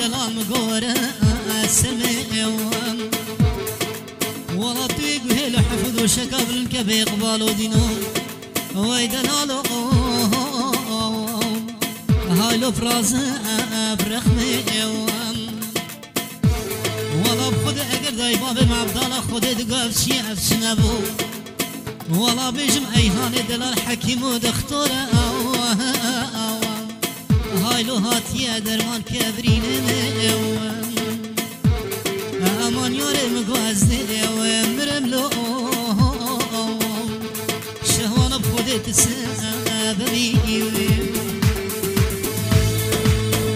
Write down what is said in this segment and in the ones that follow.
دلال مقورة سمعوان والله تيقو هيلو حفظ وشكاف الكبي قبالو دينو وي دلالو هايلو فراز برخمعوان والله بخد اگر داي بابي معبدالا خود دقاف شي افشنبو والله بيجم ايهاني دلال حكيم ودختورة هايلو هاتيا درمان كبرين امان ياري مقوازني مرملو شهوانا بخودي تسببي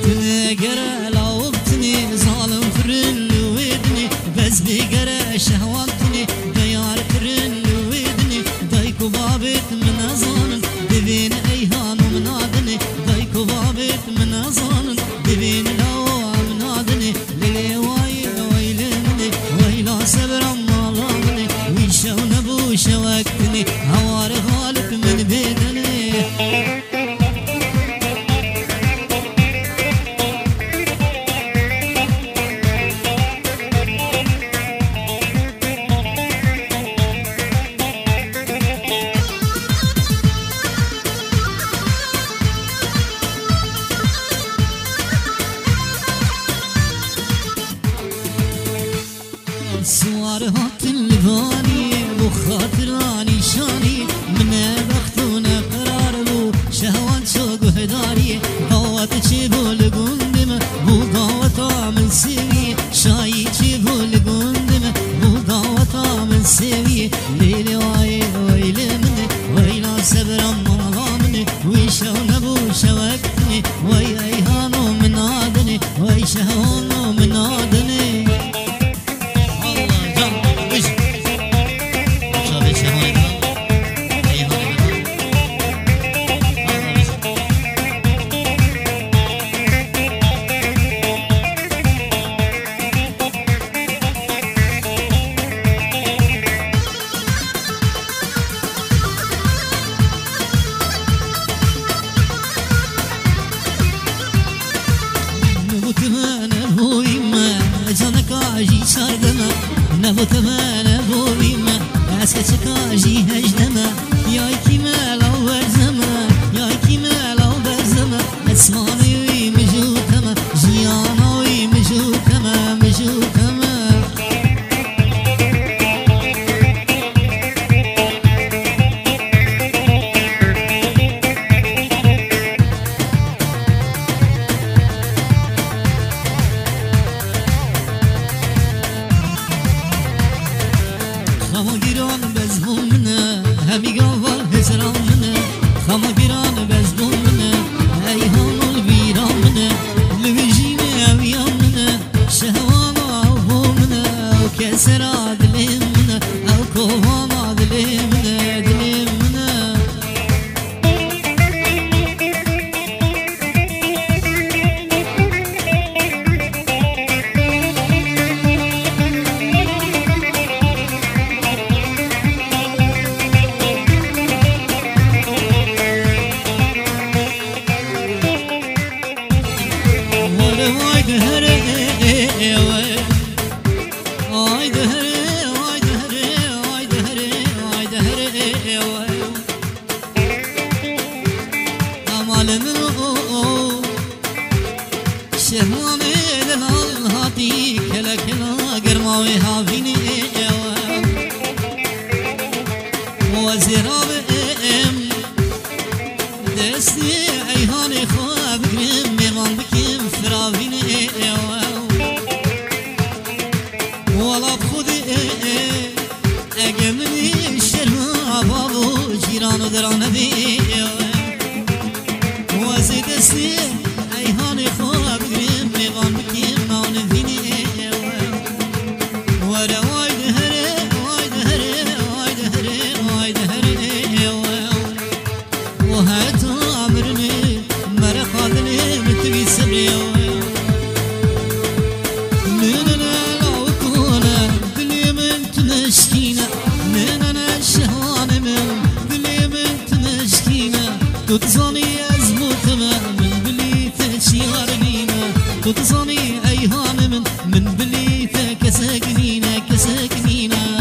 تنقر لاوبتني ظالم فرن ودني بس بقر شهوانتني ديار فرن ودني دايكو بابت من ظالم دبين ايهان ومنادني دايكو بابت من ظالم دبين لو منادني للي ويلمني ويلا صبر ما ظلمني ويشو نبو شوكتني هوار غالب من بيدني سوار هات الباني وخاطراني شاني من بختونا قرار بو شهوان شوق هداري قوات جيبو لقندم بو قوات من سوي شاي جيبو لقندم بو قوات من سوي ليلي ويلي مني ويلا صبر ما مني ويشو نبو شوكتني وي ايهانو منادني وي شهوانو منادني نبوتمان بويما اسكت كاجي هجدما يا كيما لو برزما يا كيما لو برزما اسماني مجوكما جيانوي مجوكما مجوكما خما گیران بزبون منه همی گاوال هزران منه خما گیران بزبون منه ایهان الویران منه لویجین اویان منه شهوان آوو منه او کسر آدلیم منه او کوان آدلیم منه دلیم منه شهواني للال هاتي كلا كلا قرماوي هافيني وزيراب دستي ايهاني خواب قرم ميمان بكيم فرافيني ولا بخودي اقمني الشرما بابو جيرانو درانه بي وزي دستي ايهاني خواب قرم ميمان بكيم نان فيني ورا وايد هري وايد هري وايد هري وايد هري وهاتو عمرني مرخادني متبي سبري تتصاني أزمو تمام بلي تشيار لينا تتصاني كسكنينة كسكنينة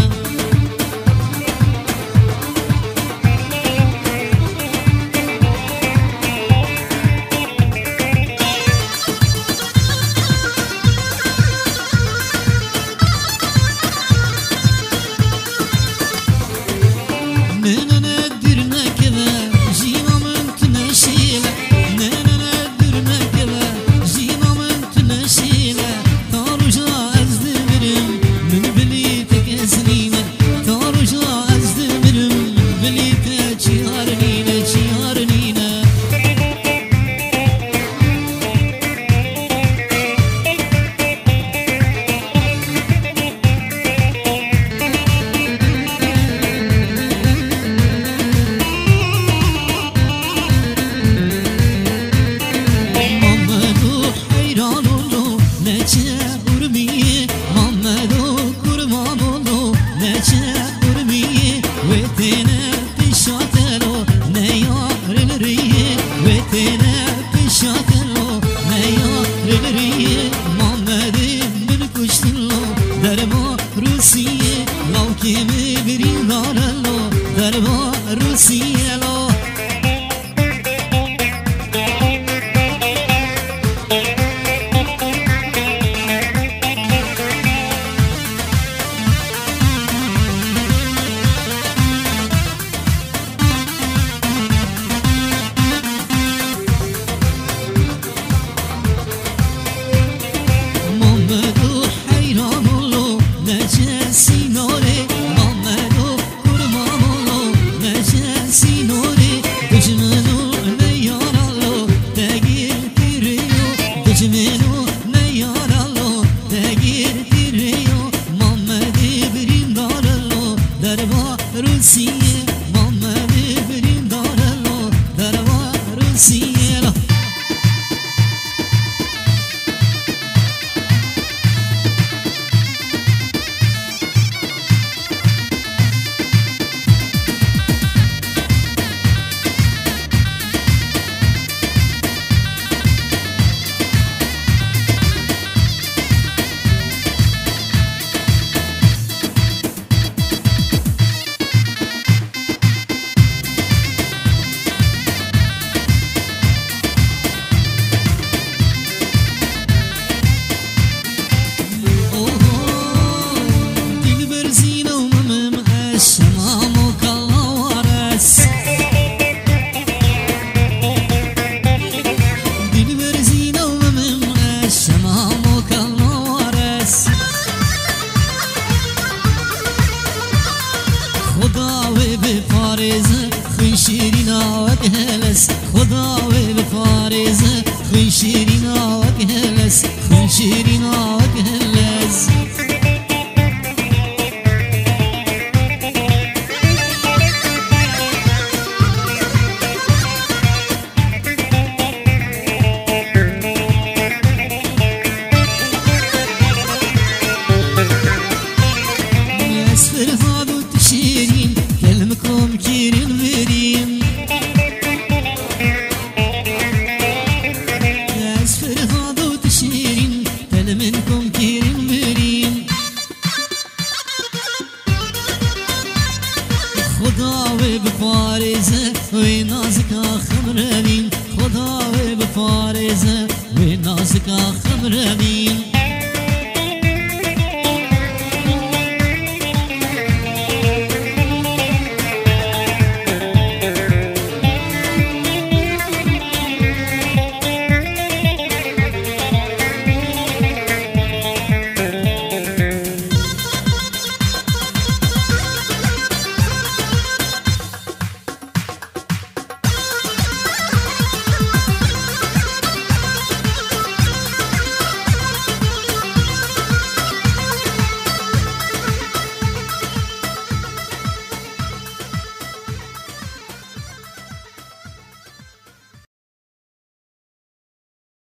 خدا و بفارزه و نازکا خمرمین